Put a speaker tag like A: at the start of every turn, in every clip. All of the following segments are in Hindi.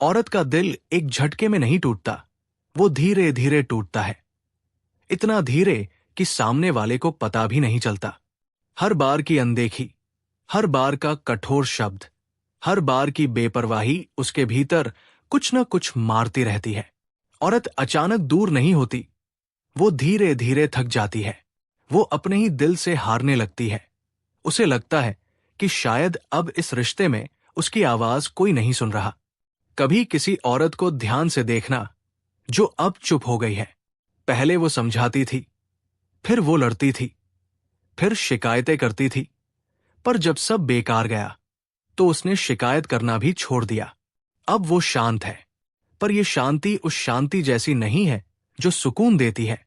A: औरत का दिल एक झटके में नहीं टूटता, वो धीरे धीरे टूटता है। इतना धीरे कि सामने वाले को पता भी नहीं चलता। हर बार की अनदेखी, हर बार का कठोर शब्द, हर बार की बेपरवाही उसके भीतर कुछ न कुछ मारती रहती है। औरत अचानक दूर नहीं होती, वो धीरे धीरे थक जाती है। वो अपने ही दिल से हारने लगती है। उसे लगता है कि शायद अब इस रिश्ते में उसकी आवाज कोई नहीं सुन रहा। कभी किसी औरत को ध्यान से देखना जो अब चुप हो गई है। पहले वो समझाती थी, फिर वो लड़ती थी, फिर शिकायतें करती थी, पर जब सब बेकार गया तो उसने शिकायत करना भी छोड़ दिया। अब वो शांत है, पर यह शांति उस शांति जैसी नहीं है जो सुकून देती है।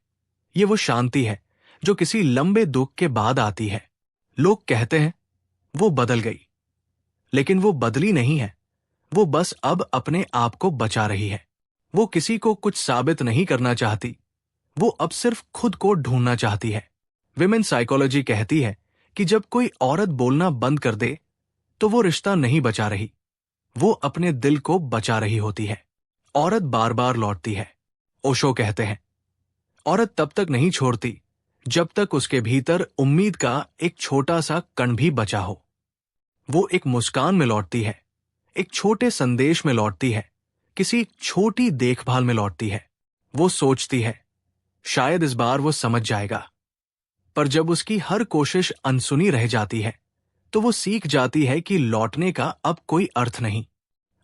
A: ये वो शांति है जो किसी लंबे दुख के बाद आती है। लोग कहते हैं वो बदल गई, लेकिन वो बदली नहीं है। वो बस अब अपने आप को बचा रही है। वो किसी को कुछ साबित नहीं करना चाहती, वो अब सिर्फ खुद को ढूंढना चाहती है। विमेन साइकोलॉजी कहती है कि जब कोई औरत बोलना बंद कर दे तो वो रिश्ता नहीं बचा रही, वो अपने दिल को बचा रही होती है। औरत बार बार लौटती है। ओशो कहते हैं औरत तब तक नहीं छोड़ती जब तक उसके भीतर उम्मीद का एक छोटा सा कण भी बचा हो। वो एक मुस्कान में लौटती है, एक छोटे संदेश में लौटती है, किसी छोटी देखभाल में लौटती है। वो सोचती है शायद इस बार वो समझ जाएगा, पर जब उसकी हर कोशिश अनसुनी रह जाती है तो वो सीख जाती है कि लौटने का अब कोई अर्थ नहीं।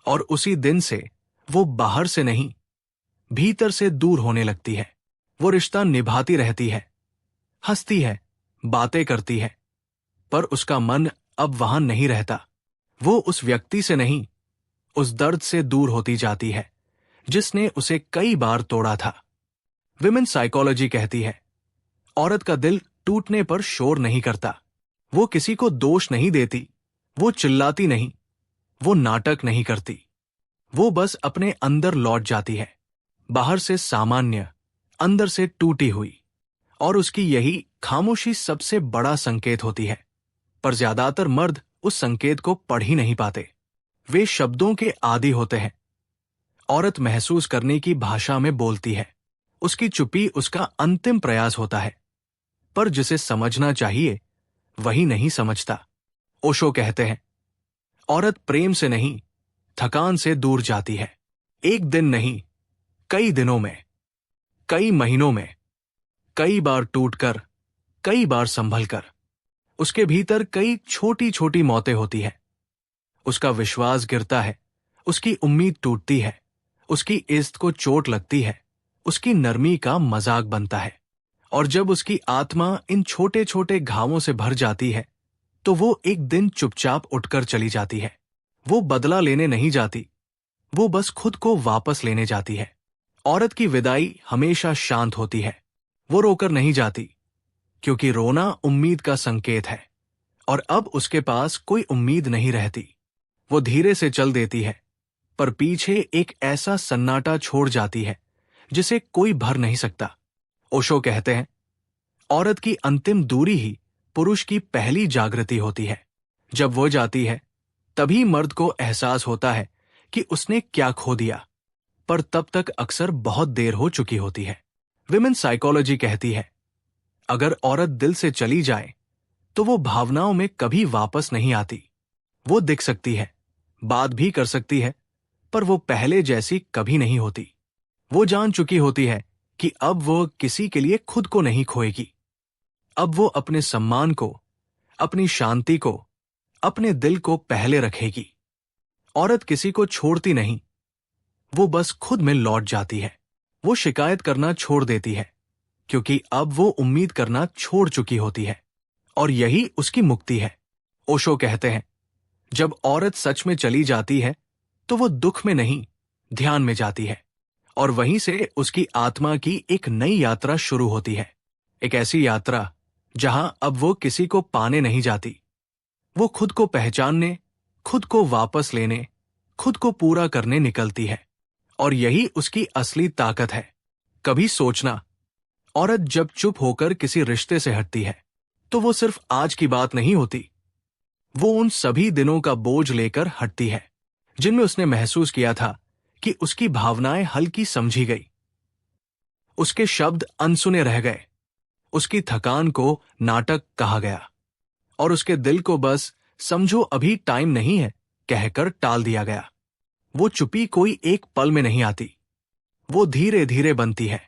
A: और उसी दिन से वो बाहर से नहीं, भीतर से दूर होने लगती है। वो रिश्ता निभाती रहती है, हंसती है, बातें करती है, पर उसका मन अब वहां नहीं रहता। वो उस व्यक्ति से नहीं, उस दर्द से दूर होती जाती है जिसने उसे कई बार तोड़ा था। विमेन साइकोलॉजी कहती है औरत का दिल टूटने पर शोर नहीं करता। वो किसी को दोष नहीं देती, वो चिल्लाती नहीं, वो नाटक नहीं करती। वो बस अपने अंदर लौट जाती है, बाहर से सामान्य, अंदर से टूटी हुई। और उसकी यही खामोशी सबसे बड़ा संकेत होती है। पर ज्यादातर मर्द उस संकेत को पढ़ ही नहीं पाते। वे शब्दों के आदी होते हैं। औरत महसूस करने की भाषा में बोलती है। उसकी चुप्पी उसका अंतिम प्रयास होता है, पर जिसे समझना चाहिए वही नहीं समझता। ओशो कहते हैं औरत प्रेम से नहीं, थकान से दूर जाती है। एक दिन नहीं, कई दिनों में, कई महीनों में, कई बार टूटकर, कई बार संभल कर। उसके भीतर कई छोटी छोटी मौतें होती है। उसका विश्वास गिरता है, उसकी उम्मीद टूटती है, उसकी इज्जत को चोट लगती है, उसकी नरमी का मजाक बनता है। और जब उसकी आत्मा इन छोटे छोटे घावों से भर जाती है तो वो एक दिन चुपचाप उठकर चली जाती है। वो बदला लेने नहीं जाती, वो बस खुद को वापस लेने जाती है। औरत की विदाई हमेशा शांत होती है। वो रोकर नहीं जाती, क्योंकि रोना उम्मीद का संकेत है, और अब उसके पास कोई उम्मीद नहीं रहती। वो धीरे से चल देती है, पर पीछे एक ऐसा सन्नाटा छोड़ जाती है जिसे कोई भर नहीं सकता। ओशो कहते हैं औरत की अंतिम दूरी ही पुरुष की पहली जागृति होती है। जब वो जाती है तभी मर्द को एहसास होता है कि उसने क्या खो दिया, पर तब तक अक्सर बहुत देर हो चुकी होती है। विमेन साइकोलॉजी कहती है अगर औरत दिल से चली जाए तो वो भावनाओं में कभी वापस नहीं आती। वो दिख सकती है, बात भी कर सकती है, पर वो पहले जैसी कभी नहीं होती। वो जान चुकी होती है कि अब वो किसी के लिए खुद को नहीं खोएगी। अब वो अपने सम्मान को, अपनी शांति को, अपने दिल को पहले रखेगी। औरत किसी को छोड़ती नहीं, वो बस खुद में लौट जाती है। वो शिकायत करना छोड़ देती है, क्योंकि अब वो उम्मीद करना छोड़ चुकी होती है, और यही उसकी मुक्ति है। ओशो कहते हैं जब औरत सच में चली जाती है तो वो दुख में नहीं, ध्यान में जाती है, और वहीं से उसकी आत्मा की एक नई यात्रा शुरू होती है। एक ऐसी यात्रा जहां अब वो किसी को पाने नहीं जाती, वो खुद को पहचानने, खुद को वापस लेने, खुद को पूरा करने निकलती है। और यही उसकी असली ताकत है। कभी सोचना, औरत जब चुप होकर किसी रिश्ते से हटती है तो वो सिर्फ आज की बात नहीं होती, वो उन सभी दिनों का बोझ लेकर हटती है जिनमें उसने महसूस किया था कि उसकी भावनाएं हल्की समझी गई, उसके शब्द अनसुने रह गए, उसकी थकान को नाटक कहा गया और उसके दिल को बस समझो अभी टाइम नहीं है कहकर टाल दिया गया। वो चुप्पी कोई एक पल में नहीं आती, वो धीरे धीरे बनती है।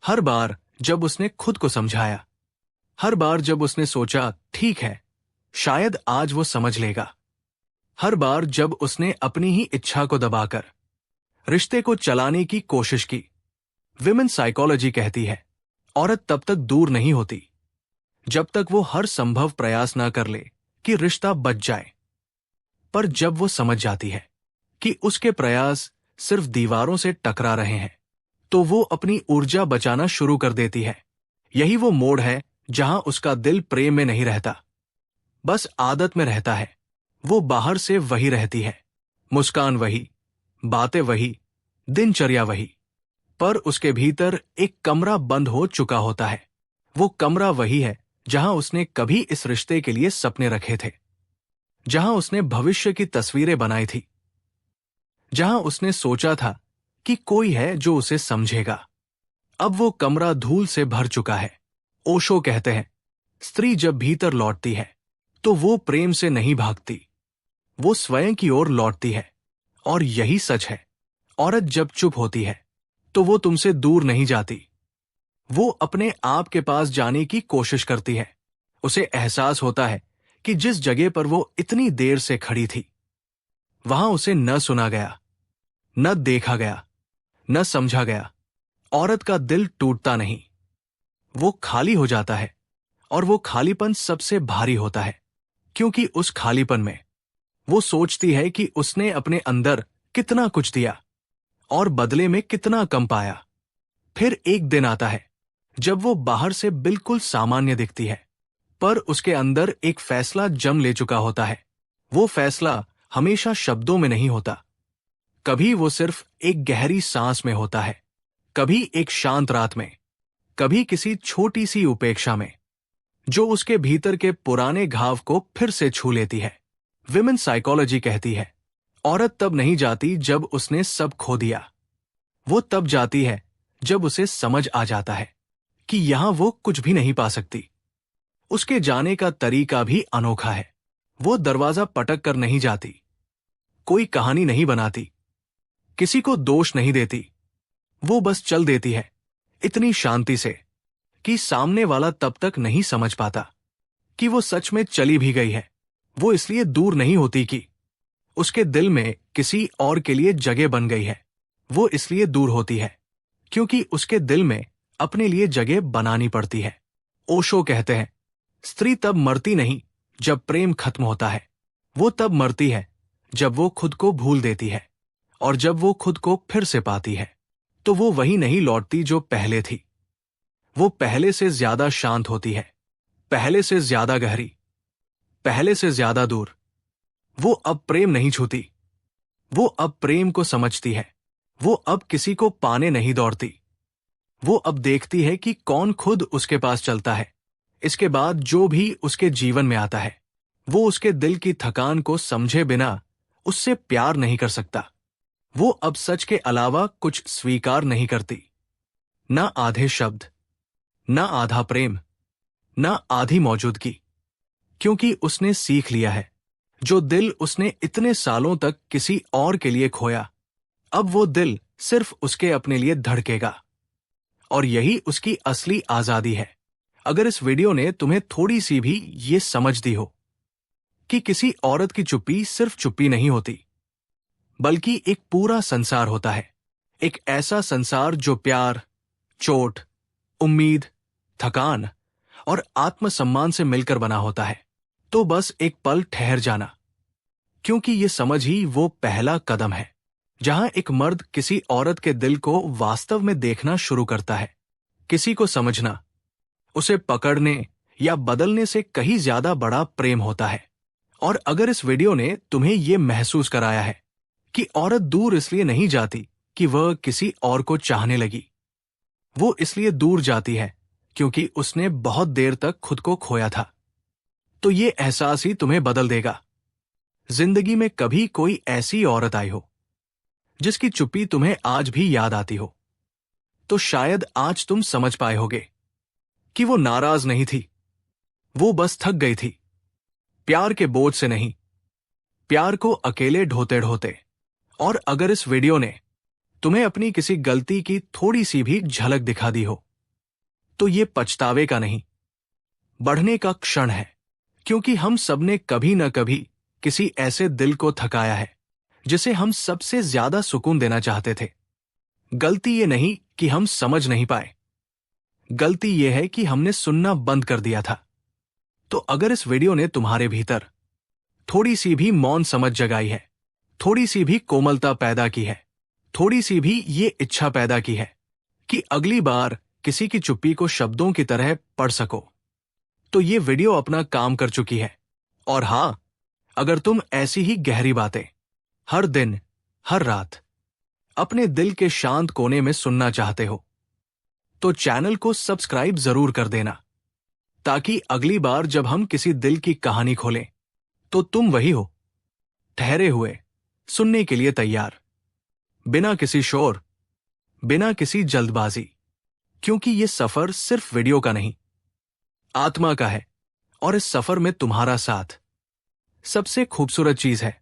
A: हर बार जब उसने खुद को समझाया, हर बार जब उसने सोचा ठीक है शायद आज वो समझ लेगा, हर बार जब उसने अपनी ही इच्छा को दबाकर रिश्ते को चलाने की कोशिश की। विमेन साइकोलॉजी कहती है औरत तब तक दूर नहीं होती जब तक वो हर संभव प्रयास ना कर ले कि रिश्ता बच जाए। पर जब वो समझ जाती है कि उसके प्रयास सिर्फ दीवारों से टकरा रहे हैं, तो वो अपनी ऊर्जा बचाना शुरू कर देती है। यही वो मोड़ है जहां उसका दिल प्रेम में नहीं रहता, बस आदत में रहता है। वो बाहर से वही रहती है, मुस्कान वही, बातें वही, दिनचर्या वही, पर उसके भीतर एक कमरा बंद हो चुका होता है। वो कमरा वही है जहां उसने कभी इस रिश्ते के लिए सपने रखे थे, जहां उसने भविष्य की तस्वीरें बनाई थी, जहां उसने सोचा था कि कोई है जो उसे समझेगा। अब वो कमरा धूल से भर चुका है। ओशो कहते हैं स्त्री जब भीतर लौटती है तो वो प्रेम से नहीं भागती, वो स्वयं की ओर लौटती है। और यही सच है, औरत जब चुप होती है तो वो तुमसे दूर नहीं जाती, वो अपने आप के पास जाने की कोशिश करती है। उसे एहसास होता है कि जिस जगह पर वो इतनी देर से खड़ी थी वहां उसे न सुना गया, न देखा गया, न समझा गया। औरत का दिल टूटता नहीं, वो खाली हो जाता है, और वो खालीपन सबसे भारी होता है, क्योंकि उस खालीपन में वो सोचती है कि उसने अपने अंदर कितना कुछ दिया और बदले में कितना कम पाया। फिर एक दिन आता है जब वो बाहर से बिल्कुल सामान्य दिखती है, पर उसके अंदर एक फैसला जम ले चुका होता है। वो फैसला हमेशा शब्दों में नहीं होता, कभी वो सिर्फ एक गहरी सांस में होता है, कभी एक शांत रात में, कभी किसी छोटी सी उपेक्षा में, जो उसके भीतर के पुराने घाव को फिर से छू लेती है। विमेन साइकोलॉजी कहती है औरत तब नहीं जाती जब उसने सब खो दिया, वो तब जाती है जब उसे समझ आ जाता है कि यहां वो कुछ भी नहीं पा सकती। उसके जाने का तरीका भी अनोखा है। वो दरवाजा पटक कर नहीं जाती, कोई कहानी नहीं बनाती, किसी को दोष नहीं देती, वो बस चल देती है इतनी शांति से कि सामने वाला तब तक नहीं समझ पाता कि वो सच में चली भी गई है। वो इसलिए दूर नहीं होती कि उसके दिल में किसी और के लिए जगह बन गई है, वो इसलिए दूर होती है क्योंकि उसके दिल में अपने लिए जगह बनानी पड़ती है। ओशो कहते हैं स्त्री तब मरती नहीं जब प्रेम खत्म होता है, वो तब मरती है जब वो खुद को भूल देती है, और जब वो खुद को फिर से पाती है तो वो वही नहीं लौटती जो पहले थी। वो पहले से ज्यादा शांत होती है, पहले से ज्यादा गहरी, पहले से ज्यादा दूर। वो अब प्रेम नहीं छूती, वो अब प्रेम को समझती है, वो अब किसी को पाने नहीं दौड़ती, वो अब देखती है कि कौन खुद उसके पास चलता है। इसके बाद जो भी उसके जीवन में आता है वो उसके दिल की थकान को समझे बिना उससे प्यार नहीं कर सकता। वो अब सच के अलावा कुछ स्वीकार नहीं करती, ना आधे शब्द, ना आधा प्रेम, ना आधी मौजूदगी, क्योंकि उसने सीख लिया है जो दिल उसने इतने सालों तक किसी और के लिए खोया, अब वो दिल सिर्फ उसके अपने लिए धड़केगा। और यही उसकी असली आजादी है। अगर इस वीडियो ने तुम्हें थोड़ी सी भी ये समझ दी हो कि किसी औरत की चुप्पी सिर्फ चुप्पी नहीं होती, बल्कि एक पूरा संसार होता है, एक ऐसा संसार जो प्यार, चोट, उम्मीद, थकान और आत्मसम्मान से मिलकर बना होता है, तो बस एक पल ठहर जाना, क्योंकि ये समझ ही वो पहला कदम है जहां एक मर्द किसी औरत के दिल को वास्तव में देखना शुरू करता है। किसी को समझना उसे पकड़ने या बदलने से कहीं ज्यादा बड़ा प्रेम होता है। और अगर इस वीडियो ने तुम्हें यह महसूस कराया है कि औरत दूर इसलिए नहीं जाती कि वह किसी और को चाहने लगी, वो इसलिए दूर जाती है क्योंकि उसने बहुत देर तक खुद को खोया था, तो ये एहसास ही तुम्हें बदल देगा। जिंदगी में कभी कोई ऐसी औरत आई हो जिसकी चुप्पी तुम्हें आज भी याद आती हो, तो शायद आज तुम समझ पाए होगे कि वो नाराज नहीं थी, वो बस थक गई थी। प्यार के बोझ से नहीं, प्यार को अकेले ढोते ढोते। और अगर इस वीडियो ने तुम्हें अपनी किसी गलती की थोड़ी सी भी झलक दिखा दी हो, तो ये पछतावे का नहीं, बढ़ने का क्षण है। क्योंकि हम सबने कभी न कभी किसी ऐसे दिल को थकाया है जिसे हम सबसे ज्यादा सुकून देना चाहते थे। गलती ये नहीं कि हम समझ नहीं पाए, गलती ये है कि हमने सुनना बंद कर दिया था। तो अगर इस वीडियो ने तुम्हारे भीतर थोड़ी सी भी मौन समझ जगाई है, थोड़ी सी भी कोमलता पैदा की है, थोड़ी सी भी ये इच्छा पैदा की है कि अगली बार किसी की चुप्पी को शब्दों की तरह पढ़ सको, तो ये वीडियो अपना काम कर चुकी है। और हां, अगर तुम ऐसी ही गहरी बातें हर दिन, हर रात अपने दिल के शांत कोने में सुनना चाहते हो, तो चैनल को सब्सक्राइब जरूर कर देना, ताकि अगली बार जब हम किसी दिल की कहानी खोलें तो तुम वही हो, ठहरे हुए, सुनने के लिए तैयार, बिना किसी शोर, बिना किसी जल्दबाजी। क्योंकि ये सफर सिर्फ वीडियो का नहीं, आत्मा का है। और इस सफर में तुम्हारा साथ सबसे खूबसूरत चीज है।